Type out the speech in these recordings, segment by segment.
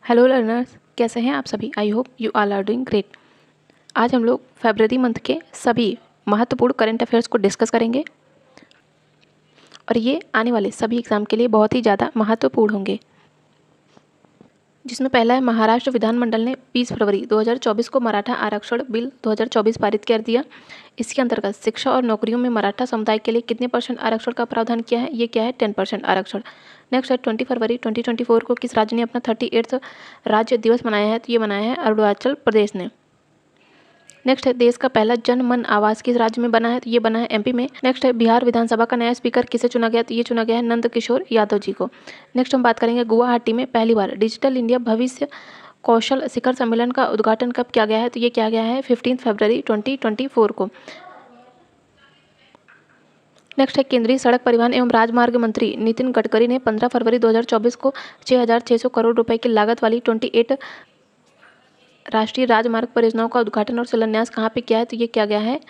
Hello learners, कैसे हैं आप सभी। I hope you all are doing great. आज हम लोग फरवरी मंथ के सभी महत्वपूर्ण करंट अफेयर्स को डिस्कस करेंगे और ये आने वाले सभी एग्जाम के लिए बहुत ही ज़्यादा महत्वपूर्ण होंगे। जिसमें पहला है, महाराष्ट्र विधानमंडल ने 20 फरवरी 2024 को मराठा आरक्षण बिल 2024 पारित कर दिया। इसके अंतर्गत शिक्षा और नौकरियों में मराठा समुदाय के लिए कितने % आरक्षण का प्रावधान किया है। ये क्या है, 10% आरक्षण। नेक्स्ट है, 20 फरवरी 2024 को किस राज्य ने अपना 38वां राज्य दिवस मनाया है। तो ये मनाया है अरुणाचल प्रदेश ने। नेक्स्ट है, देश का पहला जन मन आवास किस राज्य में बना है। तो ये बना है एमपी में। नेक्स्ट है, बिहार विधानसभा का नया स्पीकर किसे चुना गया। तो ये चुना गया है नंद किशोर यादव जी को। नेक्स्ट हम बात करेंगे, गुवाहाटी में पहली बार डिजिटल इंडिया भविष्य कौशल शिखर सम्मेलन का उद्घाटन कब किया गया है। तो ये किया गया है 15 फरवरी 2024 को। नेक्स्ट है, केंद्रीय सड़क परिवहन एवं राजमार्ग मंत्री नितिन गडकरी ने 15 फरवरी 2024 को 6,600 करोड़ रुपए की लागत वाली 28 राष्ट्रीय राजमार्ग परियोजनाओं का उद्घाटन और शिलान्यास कहाँ पे किया है। तो ये किया गया है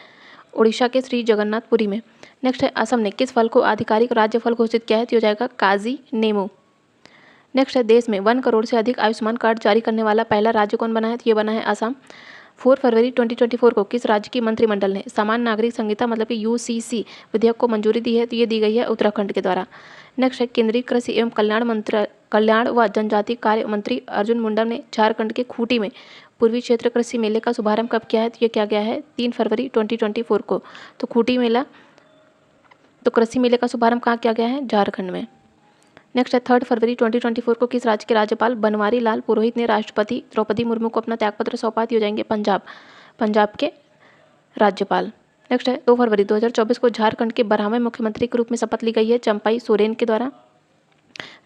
उड़ीसा के श्री जगन्नाथपुरी में। नेक्स्ट है, असम ने किस फल को आधिकारिक राज्य फल घोषित किया है। तो हो जाएगा काजी नेमू। नेक्स्ट है, देश में 1 करोड़ से अधिक आयुष्मान कार्ड जारी करने वाला पहला राज्य कौन बना है। तो ये बना है असम। 4 फरवरी 2024 को किस राज्य की मंत्रिमंडल ने समान नागरिक संहिता मतलब कि यूसीसी विधेयक को मंजूरी दी है। तो ये दी गई है उत्तराखंड के द्वारा। नेक्स्ट है, केंद्रीय कृषि एवं कल्याण व जनजाति कार्य मंत्री अर्जुन मुंडा ने झारखंड के खूंटी में पूर्वी क्षेत्र कृषि मेले का शुभारंभ कब किया है। तो ये किया गया है 3 फरवरी 2024 को। तो खूंटी मेला, तो कृषि मेले का शुभारंभ कहाँ किया गया है, झारखंड में। नेक्स्ट है, 3 फरवरी 2024 को किस राज्य के राज्यपाल बनवारी लाल पुरोहित ने राष्ट्रपति द्रौपदी मुर्मू को अपना त्यागपत्र सौंपा। हो जाएंगे पंजाब के राज्यपाल। नेक्स्ट है, 2 फरवरी 2024 को झारखंड के 12वें मुख्यमंत्री के रूप में शपथ ली गई है चंपाई सोरेन के द्वारा।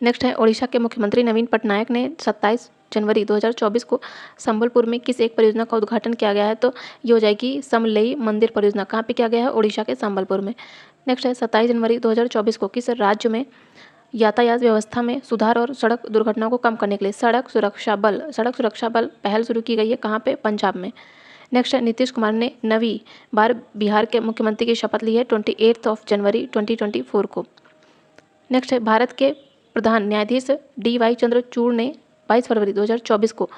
नेक्स्ट है, ओडिशा के मुख्यमंत्री नवीन पटनायक ने 27 जनवरी 2024 को संबलपुर में किस एक परियोजना का उद्घाटन किया गया है। तो ये हो जाएगी समलई मंदिर परियोजना। कहाँ पे किया गया है, ओडिशा के संबलपुर में। नेक्स्ट है, 27 जनवरी 2024 को किस राज्य में यातायात व्यवस्था में सुधार और सड़क दुर्घटनाओं को कम करने के लिए सड़क सुरक्षा बल पहल शुरू की गई है। कहाँ पे, पंजाब में। नेक्स्ट है, नीतीश कुमार ने 9वीं बार बिहार के मुख्यमंत्री की शपथ ली है 28 जनवरी 2024 को। नेक्स्ट है, भारत के प्रधान न्यायाधीश DY चंद्रचूड़ ने 22 फरवरी 2024 को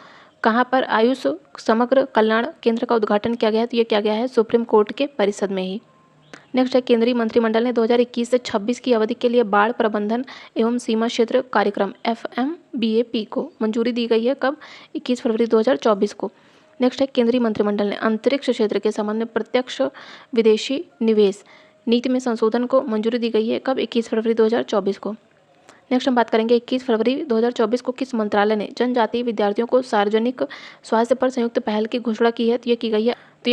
कहाँ पर आयुष समग्र कल्याण केंद्र का उद्घाटन किया गया है। तो ये किया गया है सुप्रीम कोर्ट के परिसद में ही। नेक्स्ट है, केंद्रीय मंत्रिमंडल ने 2021 से 26 की अवधि के लिए बाढ़ प्रबंधन एवं सीमा क्षेत्र कार्यक्रम FMBAP को मंजूरी दी गई है। कब, 21 फरवरी 2024 को। नेक्स्ट है, केंद्रीय मंत्रिमंडल ने अंतरिक्ष क्षेत्र के संबंध में प्रत्यक्ष विदेशी निवेश नीति में संशोधन को मंजूरी दी गई है। कब, 21 फरवरी 2024 को। नेक्स्ट हम बात करेंगे, 21 फरवरी 2024 को किस मंत्रालय ने जनजातीय विद्यार्थियों को सार्वजनिक स्वास्थ्य पर संयुक्त पहल की घोषणा की है। तो ये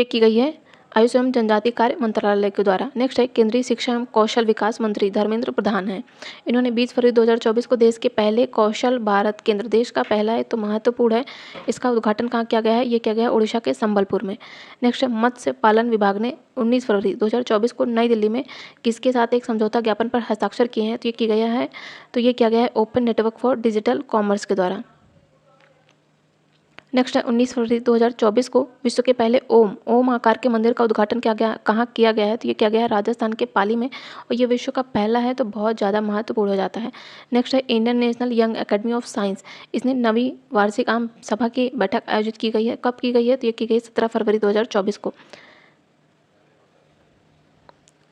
की गई है आयुष एवं जनजातीय कार्य मंत्रालय के द्वारा। नेक्स्ट है, केंद्रीय शिक्षा एवं कौशल विकास मंत्री धर्मेंद्र प्रधान हैं। इन्होंने 20 फरवरी 2024 को देश के पहले कौशल भारत केंद्र, देश का पहला है तो महत्वपूर्ण है, इसका उद्घाटन कहाँ किया गया है। ये किया गया है उड़ीसा के संबलपुर में। नेक्स्ट है, मत्स्य पालन विभाग ने 19 फरवरी 2024 को नई दिल्ली में किसके साथ एक समझौता ज्ञापन पर हस्ताक्षर किए हैं। तो ये किया गया है open network for digital commerce के द्वारा। नेक्स्ट है, 19 फरवरी 2024 को विश्व के पहले ओम आकार के मंदिर का उद्घाटन कहाँ किया गया है। तो ये किया गया है राजस्थान के पाली में, और ये विश्व का पहला है तो बहुत ज़्यादा महत्वपूर्ण हो जाता है। नेक्स्ट है, Indian national young academy of science, इसने 9वीं वार्षिक आम सभा की बैठक आयोजित की गई है। कब की गई है। तो ये की गई 17 फरवरी 2024 को।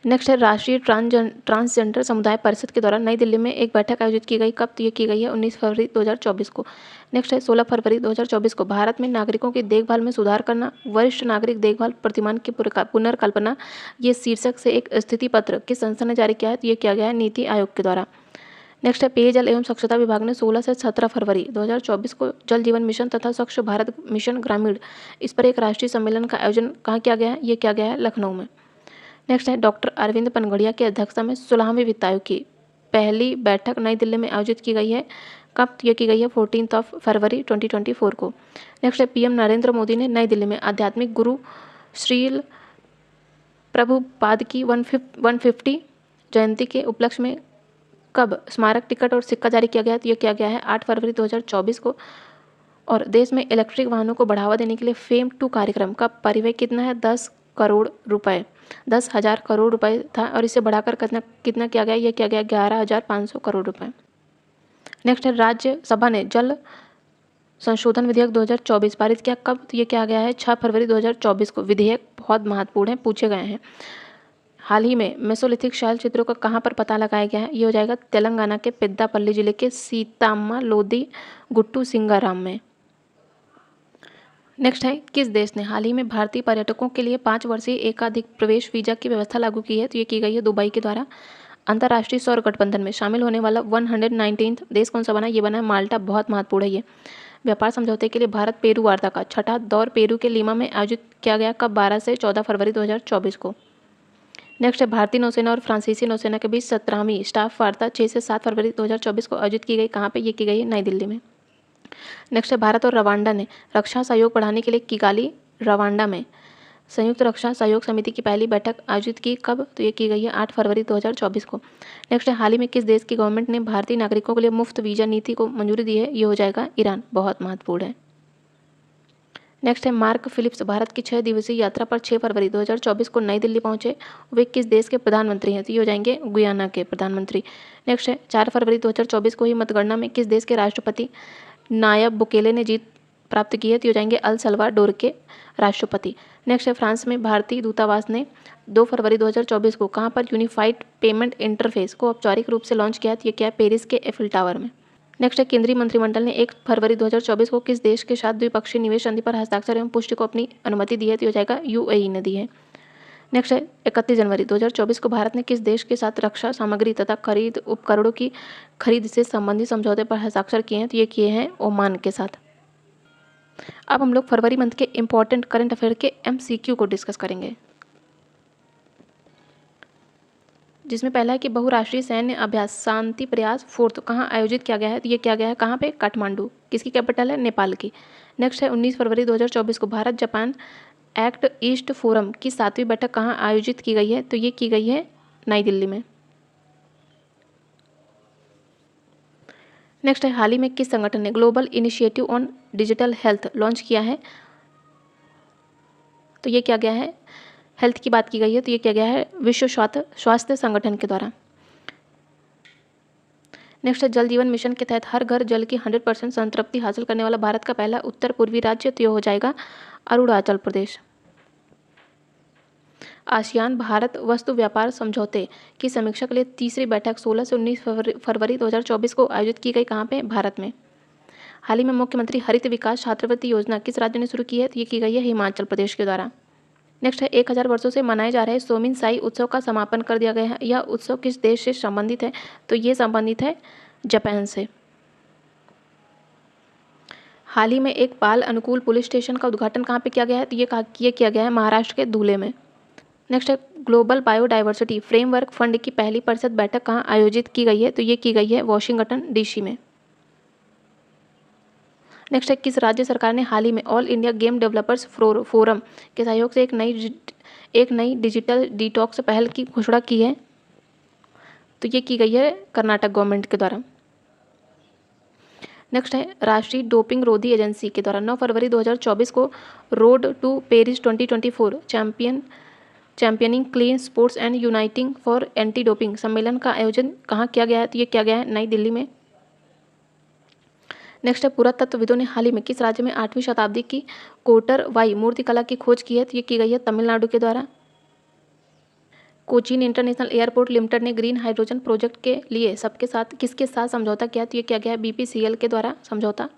नेक्स्ट है, राष्ट्रीय ट्रांसजेंडर समुदाय परिषद के द्वारा नई दिल्ली में एक बैठक आयोजित की गई। कब, तो ये की गई है 19 फरवरी 2024 को। नेक्स्ट है, 16 फरवरी 2024 को भारत में नागरिकों की देखभाल में सुधार करना, वरिष्ठ नागरिक देखभाल प्रतिमान की पुनर्कल्पना, ये शीर्षक से एक स्थिति पत्र किस संस्था ने जारी किया है। तो ये किया गया है नीति आयोग के द्वारा। नेक्स्ट है, पेयजल एवं स्वच्छता विभाग ने 16 से 17 फरवरी 2024 को जल जीवन मिशन तथा स्वच्छ भारत मिशन ग्रामीण, इस पर एक राष्ट्रीय सम्मेलन का आयोजन कहाँ किया गया है। ये किया गया है लखनऊ में। नेक्स्ट है, डॉक्टर अरविंद पनघड़िया की अध्यक्षता में 16वीं वित्त आयोग की पहली बैठक नई दिल्ली में आयोजित की गई है। कब, ये की गई है 14 फरवरी 2024 को। नेक्स्ट है, PM नरेंद्र मोदी ने नई दिल्ली में आध्यात्मिक गुरु श्रील प्रभुपाद की 150 जयंती के उपलक्ष्य में कब स्मारक टिकट और सिक्का जारी किया गया। तो ये किया गया है 8 फरवरी 2024 को। और देश में इलेक्ट्रिक वाहनों को बढ़ावा देने के लिए फेम 2 कार्यक्रम का परिव्यय कितना है, 10,000 करोड़ रुपए था, और इसे बढ़ाकर कितना किया गया। ये किया गया 11,500 करोड़ रुपए। नेक्स्ट है, राज्यसभा ने जल संशोधन विधेयक 2024 पारित किया कब? तो ये क्या गया है 6 फरवरी 2024 को। विधेयक बहुत महत्वपूर्ण है, पूछे गए हैं। हाल ही में मेसोलिथिक शैल चित्रों का कहाँ पर पता लगाया गया है? ये हो जाएगा तेलंगाना के पेद्दापल्ली जिले के सीताम्मा लोदी गुट्टू सिंगाराम में। नेक्स्ट है, किस देश ने हाल ही में भारतीय पर्यटकों के लिए 5 वर्षीय एकाधिक प्रवेश वीजा की व्यवस्था लागू की है? तो ये की गई है दुबई के द्वारा। अंतर्राष्ट्रीय सौर गठबंधन में शामिल होने वाला 119th देश कौन सा बना? ये बना है माल्टा। बहुत महत्वपूर्ण है ये। व्यापार समझौते के लिए भारत पेरू वार्ता का छठा दौर पेरू के लीमा में आयोजित किया गया कब? 12 से 14 फरवरी 2024 को। नेक्स्ट है, भारतीय नौसेना और फ्रांसीसी नौसेना के बीच 17वीं स्टाफ वार्ता 6 से 7 फरवरी 2024 को आयोजित की गई। कहाँ पे? ये की गई है नई दिल्ली में। नेक्स्ट है, भारत और रवांडा ने रक्षा सहयोग बढ़ाने के लिए किगाली रवांडा में संयुक्त रक्षा सहयोग समिति की पहली बैठक आयोजित की कब? तो ये की गई है 8 फरवरी 2024 को। नेक्स्ट है, हाल ही में किस देश की गवर्नमेंट ने भारतीय नागरिकों के लिए मुफ्त वीजा नीति को मंजूरी दी है? ये हो जाएगा ईरान। बहुत महत्वपूर्ण है। नेक्स्ट है, मार्क फिलिप्स भारत की 6 दिवसीय यात्रा पर 6 फरवरी 2024 को नई दिल्ली पहुंचे। वे किस देश के प्रधानमंत्री हैं? तो ये हो जाएंगे गुयाना के प्रधानमंत्री। नेक्स्ट है, 4 फरवरी 2024 को ही मतगणना में किस देश के राष्ट्रपति नायब बुकेले ने जीत प्राप्त की है? तो ये हो जाएंगे अल सल्वाडोर के राष्ट्रपति। नेक्स्ट है, फ्रांस में भारतीय दूतावास ने 2 फरवरी 2024 को कहाँ पर यूनिफाइड पेमेंट इंटरफेस को औपचारिक रूप से लॉन्च किया? तो ये क्या है? पेरिस के एफिल टावर में। नेक्स्ट है, केंद्रीय मंत्रिमंडल ने 1 फरवरी 2024 को किस देश के साथ द्विपक्षीय निवेश संधि पर हस्ताक्षर एवं पुष्टि को अपनी अनुमति दी है? तो ये हो जाएगा यूएई ने दी है। नेक्स्ट है, 31 जनवरी 2024 को भारत ने किस देश के साथ रक्षा सामग्री तथा खरीद उपकरणों की खरीद से संबंधित समझौते पर हस्ताक्षर किए हैं? तो ये किए हैं ओमान के साथ। अब हम लोग फरवरी मंथ के इंपॉर्टेंट करंट अफेयर के MCQ को डिस्कस करेंगे, जिसमें पहला है कि बहुराष्ट्रीय सैन्य अभ्यास शांति प्रयास 4 कहाँ आयोजित किया गया है? तो ये किया गया है कहाँ पे? काठमांडू। किसकी कैपिटल है? नेपाल की। नेक्स्ट है, 19 फरवरी 2024 को Bharat Japan act east forum की 7वीं बैठक कहाँ आयोजित की गई है? तो ये की गई है नई दिल्ली में। नेक्स्ट है, हाल ही में किस संगठन ने global initiative on digital health launch किया है? तो ये क्या गया है? हेल्थ की बात की गई है, तो ये क्या गया है? विश्व स्वास्थ्य संगठन के द्वारा। नेक्स्ट है, जल जीवन मिशन के तहत हर घर जल की 100% संतृप्ति हासिल करने वाला भारत का पहला उत्तर पूर्वी राज्य, तो ये हो जाएगा अरुणाचल प्रदेश। आसियान भारत वस्तु व्यापार समझौते की समीक्षा के लिए तीसरी बैठक 16 से 19 फरवरी 2024 को आयोजित की गई। कहाँ पे? भारत में। हाल ही में मुख्यमंत्री हरित विकास छात्रवृत्ति योजना किस राज्य ने शुरू की है? तो ये की गई है हिमाचल प्रदेश के द्वारा। नेक्स्ट है, 1000 वर्षों से मनाए जा रहे सोमिन साई उत्सव का समापन कर दिया गया है। यह उत्सव किस देश से संबंधित है? तो ये संबंधित है जापान से। हाल ही में एक बाल अनुकूल पुलिस स्टेशन का उद्घाटन कहाँ पे किया गया है? तो ये किया गया है महाराष्ट्र के धुले में। नेक्स्ट है, ग्लोबल बायोडाइवर्सिटी फ्रेमवर्क फंड की पहली परिषद बैठक कहाँ आयोजित की गई है? तो ये की गई है वॉशिंगटन DC में। नेक्स्ट है, किस राज्य सरकार ने हाल ही में all India game developers forum के सहयोग से एक नई डिजिटल डिटॉक्स पहल की घोषणा की है? तो ये की गई है कर्नाटक गवर्नमेंट के द्वारा। नेक्स्ट है, राष्ट्रीय डोपिंग रोधी एजेंसी के द्वारा 9 फरवरी 2024 को road to Paris 2024 championing clean sports and uniting for anti doping सम्मेलन का आयोजन कहाँ किया गया है? तो ये किया गया है नई दिल्ली में। नेक्स्ट है, पुरातत्वविदों ने हाल ही में किस राज्य में 8वीं शताब्दी की कोटरवाई मूर्तिकला की खोज की है? तो ये की गई है तमिलनाडु के द्वारा। कोचीन इंटरनेशनल एयरपोर्ट लिमिटेड ने ग्रीन हाइड्रोजन प्रोजेक्ट के लिए किसके साथ समझौता किया? तो ये किया गया है BPCL के द्वारा समझौता।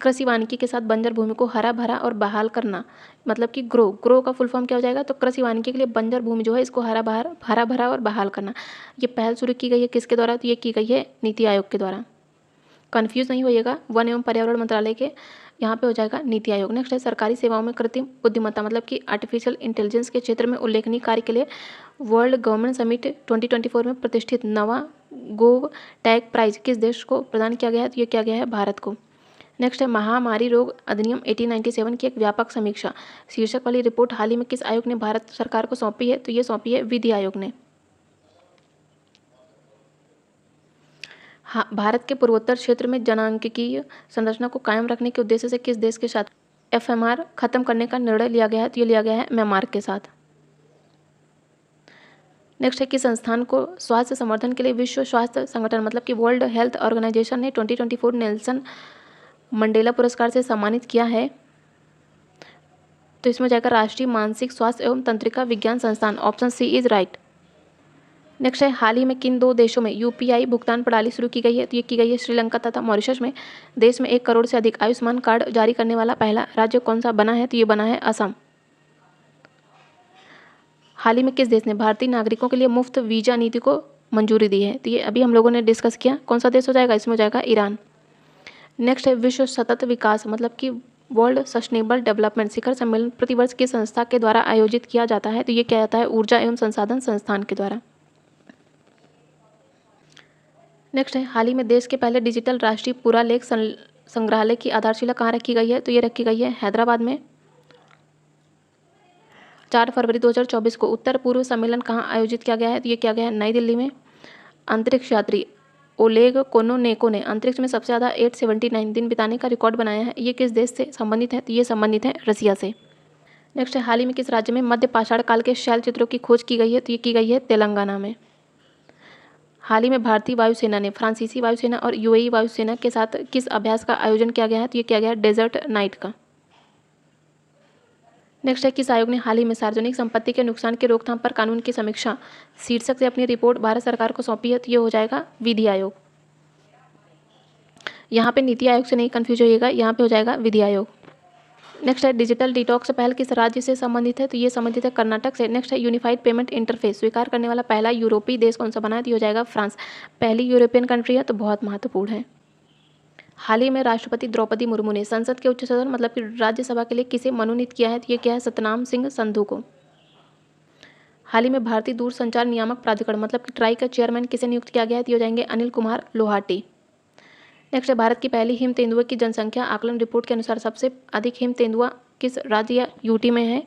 कृषि वानिकी के साथ बंजर भूमि को हरा भरा और बहाल करना, मतलब कि ग्रो का फुल फॉर्म क्या हो जाएगा? तो कृषि वानिकी के लिए बंजर भूमि जो है इसको हरा भरा और बहाल करना। ये पहल शुरू की गई है किसके द्वारा? तो ये की गई है नीति आयोग के द्वारा। कन्फ्यूज नहीं होइएगा, वन एवं पर्यावरण मंत्रालय के यहाँ पे हो जाएगा नीति आयोग। नेक्स्ट है, सरकारी सेवाओं में कृत्रिम बुद्धिमत्ता मतलब कि आर्टिफिशियल इंटेलिजेंस के क्षेत्र में उल्लेखनीय कार्य के लिए वर्ल्ड गवर्नमेंट समिट 2024 में प्रतिष्ठित नवा गोव टैग प्राइज किस देश को प्रदान किया गया है? तो ये किया गया है भारत को। नेक्स्ट है, महामारी रोग अधिनियम 1897 की एक व्यापक समीक्षा शीर्षक वाली रिपोर्ट हाल ही में किस आयोग ने भारत सरकार को सौंपी है? तो ये सौंपी है विधि आयोग ने। हाँ, भारत के पूर्वोत्तर क्षेत्र में जनांकीय संरचना को कायम रखने के उद्देश्य से किस देश के साथ FMR खत्म करने का निर्णय लिया गया है? तो ये लिया गया है म्यांमार के साथ। नेक्स्ट है कि संस्थान को स्वास्थ्य संवर्धन के लिए विश्व स्वास्थ्य संगठन मतलब कि वर्ल्ड हेल्थ ऑर्गेनाइजेशन ने 2024 नेल्सन मंडेला पुरस्कार से सम्मानित किया है? तो इसमें जाएगा राष्ट्रीय मानसिक स्वास्थ्य एवं तंत्रिका विज्ञान संस्थान। Option C is right. Next है, हाल ही में किन 2 देशों में यूपीआई भुगतान प्रणाली शुरू की गई है? तो ये की गई है श्रीलंका तथा मॉरिशस में। देश में 1 करोड़ से अधिक आयुष्मान कार्ड जारी करने वाला पहला राज्य कौन सा बना है? तो ये बना है असम। हाल ही में किस देश ने भारतीय नागरिकों के लिए मुफ्त वीजा नीति को मंजूरी दी है? तो ये अभी हम लोगों ने डिस्कस किया। कौन सा देश हो जाएगा? इसमें हो जाएगा ईरान। नेक्स्ट है, विश्व सतत विकास मतलब कि वर्ल्ड सस्टेनेबल डेवलपमेंट शिखर सम्मेलन प्रतिवर्ष किस संस्था के द्वारा आयोजित किया जाता है? तो ये क्या जाता है? ऊर्जा एवं संसाधन संस्थान के द्वारा। नेक्स्ट है, हाल ही में देश के पहले डिजिटल राष्ट्रीय पुरालेख संग्रहालय की आधारशिला कहाँ रखी गई है? तो ये रखी गई है हैदराबाद में। 4 फरवरी 2024 को उत्तर पूर्व सम्मेलन कहाँ आयोजित किया गया है? तो ये किया गया है नई दिल्ली में। अंतरिक्ष यात्री ओलेग कोनोनेको ने अंतरिक्ष में सबसे ज़्यादा 879 दिन बिताने का रिकॉर्ड बनाया है। ये किस देश से संबंधित है? तो ये संबंधित है रसिया से। नेक्स्ट है, हाल ही में किस राज्य में मध्य पाषाण काल के शैल चित्रों की खोज की गई है? तो ये की गई है तेलंगाना में। हाल ही में भारतीय वायुसेना ने फ्रांसीसी वायुसेना और यूएई वायुसेना के साथ किस अभ्यास का आयोजन किया गया है? तो ये किया गया है डेजर्ट नाइट का। नेक्स्ट है, किस आयोग ने हाल ही में सार्वजनिक संपत्ति के नुकसान की रोकथाम पर कानून की समीक्षा शीर्षक से अपनी रिपोर्ट भारत सरकार को सौंपी है? तो ये हो जाएगा विधि आयोग। यहाँ पे नीति आयोग से नहीं कंफ्यूज होइएगा, यहाँ पे हो जाएगा विधि आयोग। नेक्स्ट है, डिजिटल डिटॉक्स पहल किस राज्य से संबंधित है? तो ये संबंधित है कर्नाटक से। नेक्स्ट है, यूनिफाइड पेमेंट इंटरफेस स्वीकार करने वाला पहला यूरोपीय देश कौन सा बना है? तो ये हो जाएगा फ्रांस। पहली यूरोपियन कंट्री है, तो बहुत महत्वपूर्ण है। हाल ही में राष्ट्रपति द्रौपदी मुर्मू ने संसद के उच्च सदन मतलब कि राज्यसभा के लिए किसे मनोनीत किया है? तो ये क्या है? सतनाम सिंह संधू को। हाल ही में भारतीय दूरसंचार नियामक प्राधिकरण मतलब कि ट्राई का चेयरमैन किसे नियुक्त किया गया है? तो ये हो जाएंगे अनिल कुमार लोहाटी। नेक्स्ट है, भारत की पहली हिम तेंदुए की जनसंख्या आकलन रिपोर्ट के अनुसार सबसे अधिक हिम तेंदुआ किस राज्य या यूटी में है?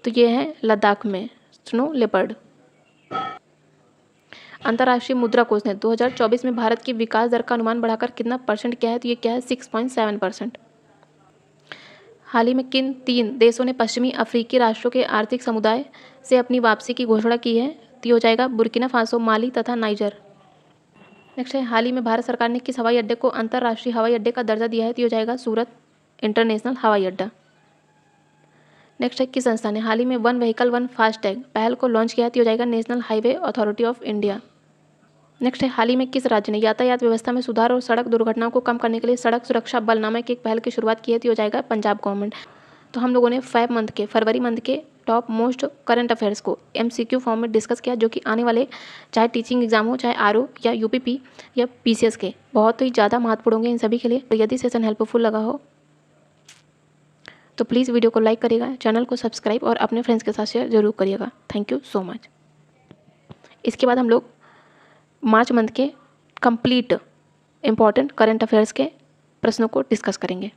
तो ये है लद्दाख में, स्नो लेपर्ड। अंतर्राष्ट्रीय मुद्रा कोष ने 2024 में भारत की विकास दर का अनुमान बढ़ाकर कितना परसेंट किया है? तो ये क्या है? 6.7%। हाल ही में किन 3 देशों ने पश्चिमी अफ्रीकी राष्ट्रों के आर्थिक समुदाय से अपनी वापसी की घोषणा की है? तो ये हो जाएगा बुर्किना फासो, माली तथा नाइजर। नेक्स्ट है, हाल ही में भारत सरकार ने किस हवाई अड्डे को अंतर्राष्ट्रीय हवाई अड्डे का दर्जा दिया है? तो ये हो जाएगा सूरत इंटरनेशनल हवाई अड्डा। नेक्स्ट है, किस संस्था ने हाल ही में वन व्हीकल वन फास्टैग पहल को लॉन्च किया है? तो ये हो जाएगा national highway authority of India. Next है, हाल ही में किस राज्य ने यातायात व्यवस्था में सुधार और सड़क दुर्घटनाओं को कम करने के लिए सड़क सुरक्षा बल नामक एक पहल की शुरुआत की है? तो ये हो जाएगा पंजाब गवर्नमेंट। तो हम लोगों ने फरवरी मंथ के टॉप मोस्ट करंट अफेयर्स को MCQ फॉर्म में डिस्कस किया, जो कि आने वाले चाहे टीचिंग एग्जाम हो, चाहे RO या UPP या PCS के बहुत ही ज़्यादा महत्वपूर्ण होंगे इन सभी के लिए। तो यदि सेशन हेल्पफुल लगा हो तो प्लीज़ वीडियो को लाइक करिएगा, चैनल को सब्सक्राइब और अपने फ्रेंड्स के साथ शेयर जरूर करिएगा। Thank you so much. इसके बाद हम लोग मार्च मंथ के कंप्लीट इम्पॉर्टेंट करंट अफेयर्स के प्रश्नों को डिस्कस करेंगे।